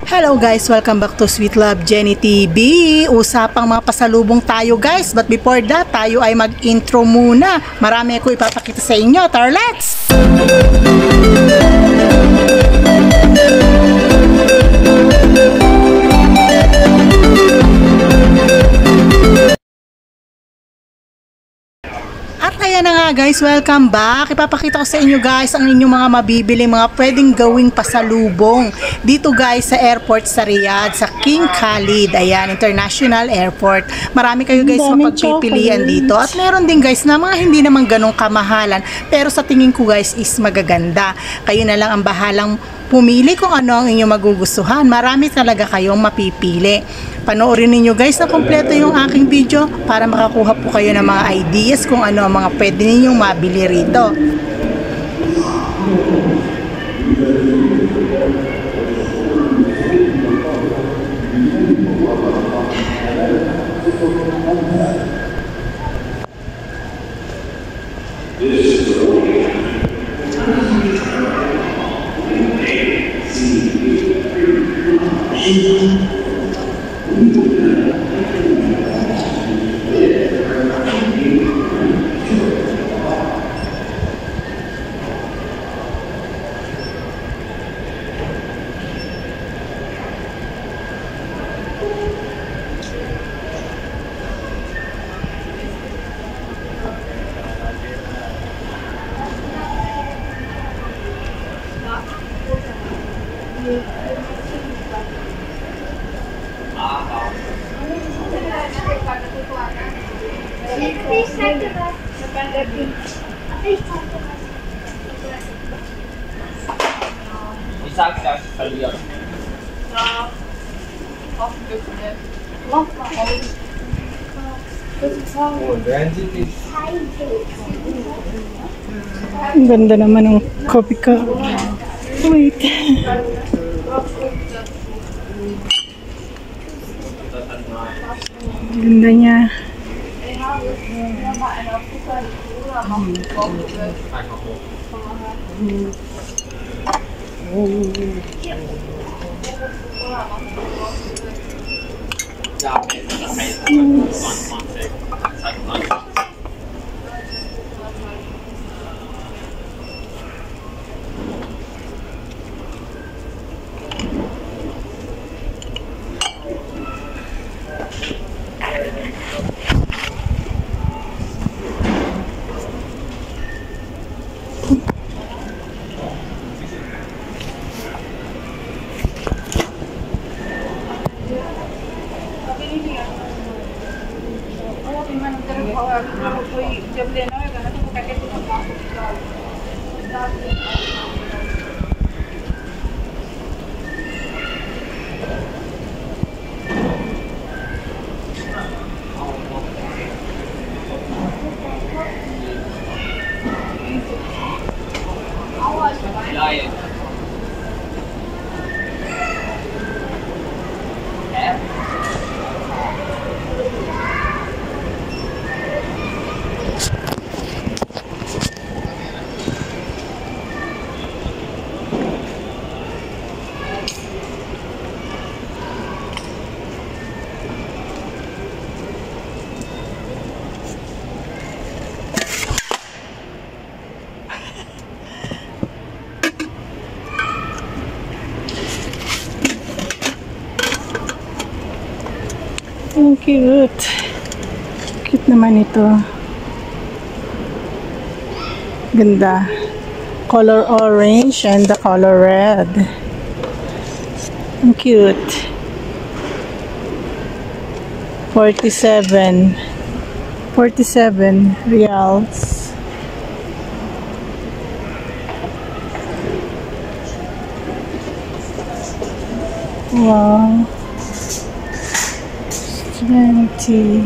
Hello guys, welcome back to Sweet Love Jenny TV. Usapang mga pasalubong tayo guys, but before that, tayo ay mag-intro muna. Marami ako ipapakita sa inyo. Tara, let's! Ayan na nga guys, welcome back. Ipapakita ko sa inyo guys ang inyong mga mabibili, mga pwedeng gawing pasalubong dito guys sa airport sa Riyadh, sa King Khalid, ayan, International Airport. Marami kayo guys mapagpipilian dito. At meron din guys na mga hindi naman ganong kamahalan, pero sa tingin ko guys is magaganda. Kayo na lang ang bahalang pumili kung ano ang inyong magugustuhan. Marami talaga kayong mapipili. Panoorin ninyo guys na kompleto yung aking video para makakuha po kayo ng mga ideas kung ano ang mga pwede ninyong mabili rito. Ang ganda naman ng coffee cup. Wait. Ganda niya. Ang cute. Cute naman ito. Ganda. Color orange and the color red. Ang cute. 47 reals. Wow. 20.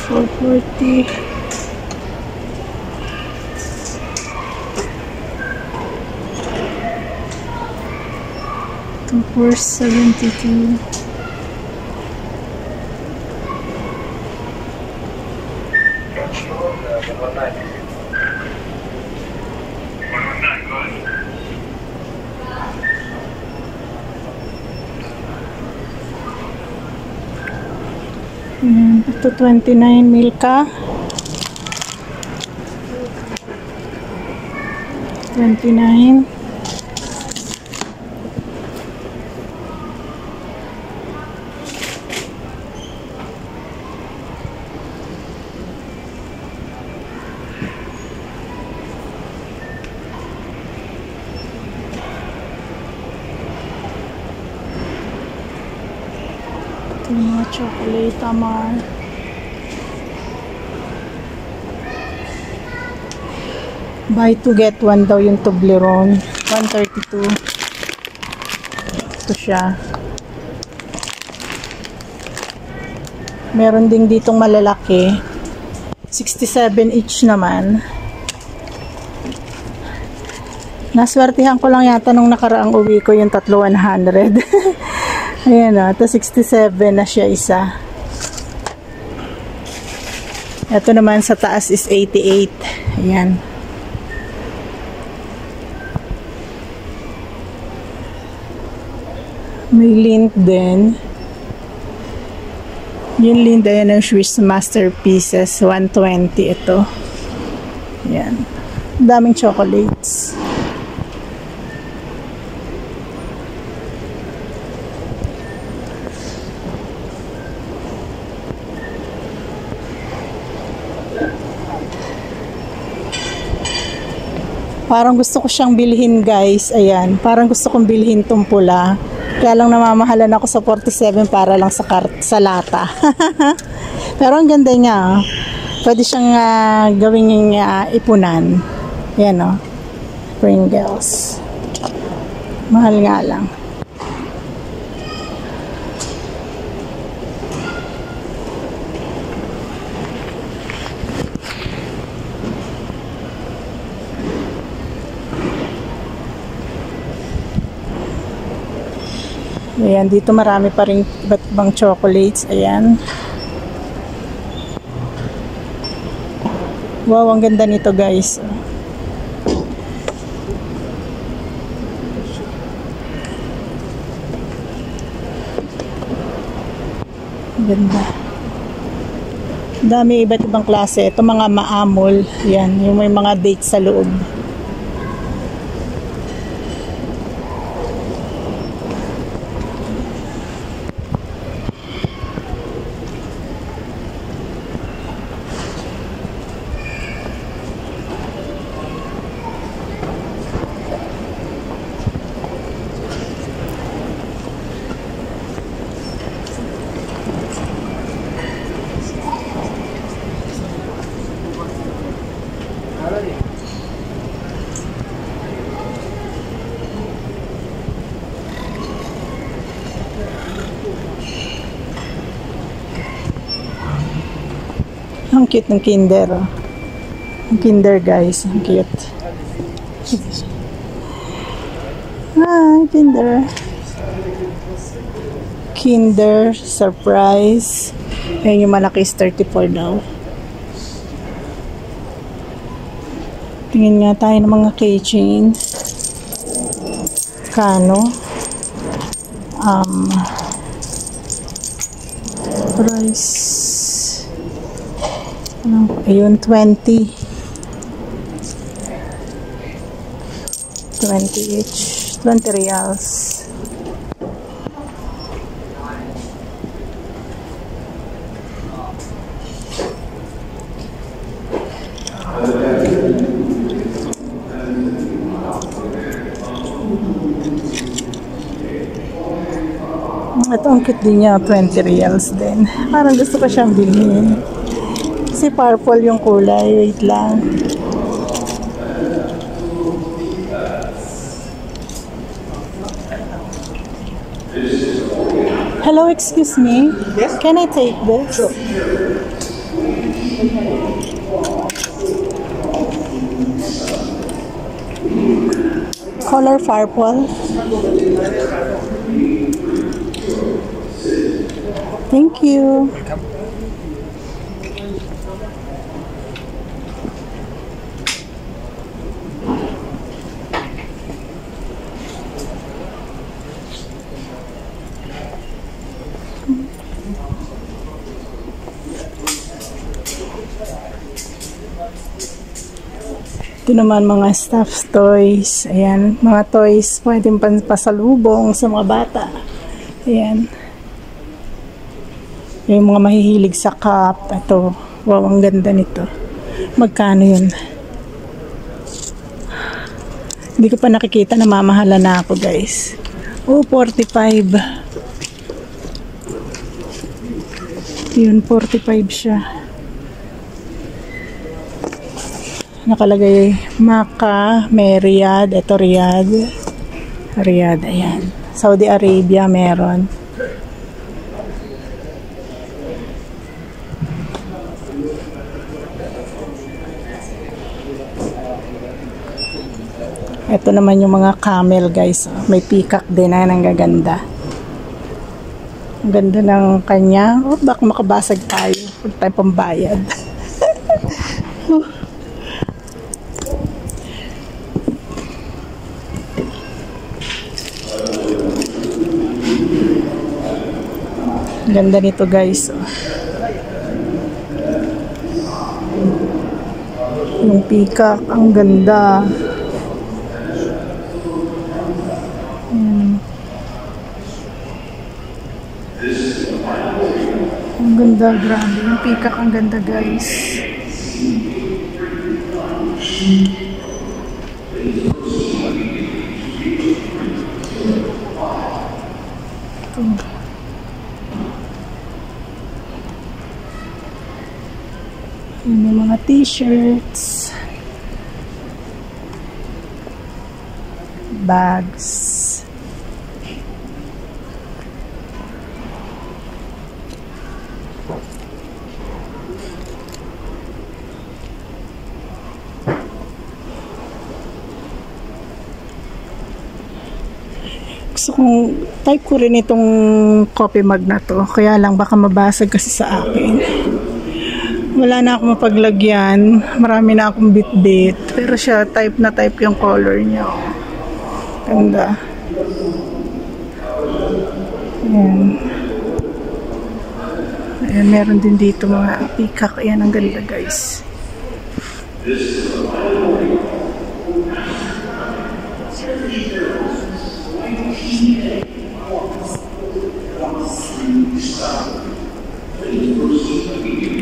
For 40. For 72. Ito 29 Milka. 29. Ito yung mga chocolate, Amar. Buy to get one daw yung Toblerone. 132. Ito siya. Meron ding ditong malalaki. 67 each naman. Naswertihan ko lang yata nung nakaraang uwi ko yung 3,100. Ayan o. Ito 67 na siya isa. Ito naman sa taas is 88. Ayan. May lint din. Yung lint ayan ng Swiss Masterpieces. 120 ito. Ayan. Daming chocolates. Parang gusto ko siyang bilhin, guys. Ayan. Parang gusto kong bilhin tong pula. Kaya lang namamahalan ako sa 47 para lang sa lata. Pero ang ganda niya. Pwede siyang gawing ipunan. Ayan o. Pringles. Mahal nga lang. Ayan, dito marami pa rin iba't ibang chocolates. Ayan. Wow, ang ganda nito, guys. Ganda. Dami iba't ibang klase. Ito mga maamol. Ayan, yung may mga dates sa loob. Ang cute ng Kinder. Ang Kinder, guys. Ang cute. Hi, Kinder. Kinder Surprise. Ayan yung malaki is 34 daw. Tingin nga tayo ng mga keychain. Kano. Price. Ayun, 20. 20 each. 20 reals. Ito ang cute din niya, 20 reals din. Parang gusto ko siyang bilhin. Kasi purple yung kulay. Wait lang. Hello, excuse me. Yes? Can I take this? Sure. Color purple. Thank you. Ito naman mga stuffed toys. Ayan, mga toys pwedeng pasalubong sa mga bata. Ayan. Yung mga mahihilig sa cup. Ito, wow, ang ganda nito. Magkano yun? Hindi ko pa nakikita, namamahala na ako guys. Oh, 45. Yun, 45 siya. Nakalagay Makkah, Riyadh. Ito Riyadh. Riyadh, ayan. Saudi Arabia meron. Ito naman yung mga camel guys. May peacock din na nanggaganda. Ang ganda ng kanya. Oh, baka makabasag tayo. Huwag tayo pambayad. Ang ganda nito guys. Yung peacock, ang ganda. Ang ganda, grabe. Yung peacock, ang ganda guys. Yung mga t-shirts, bags. Gusto kong type ko rin itong coffee mug na to. Kaya lang baka mabasag kasi sa akin. Wala na akong mapaglagyan. Marami na akong bit-bit. Pero siya, type na type yung color niya. Ganda. Ayan. Ayan, meron din dito mga peacock. Ayan, ang ganda guys.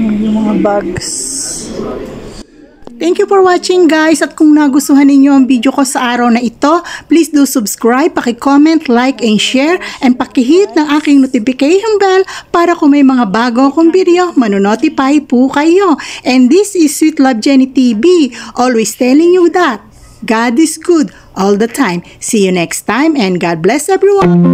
Yung mga bags. Thank you for watching guys, at kung nagustuhan ninyo ang video ko sa araw na ito, please do subscribe, paki-comment, like, and share, and paki-hit ng aking notification bell para kung may mga bago akong video, manonotify po kayo. And this is Sweet Love Jenny TV, always telling you that God is good all the time. See you next time, and God bless everyone.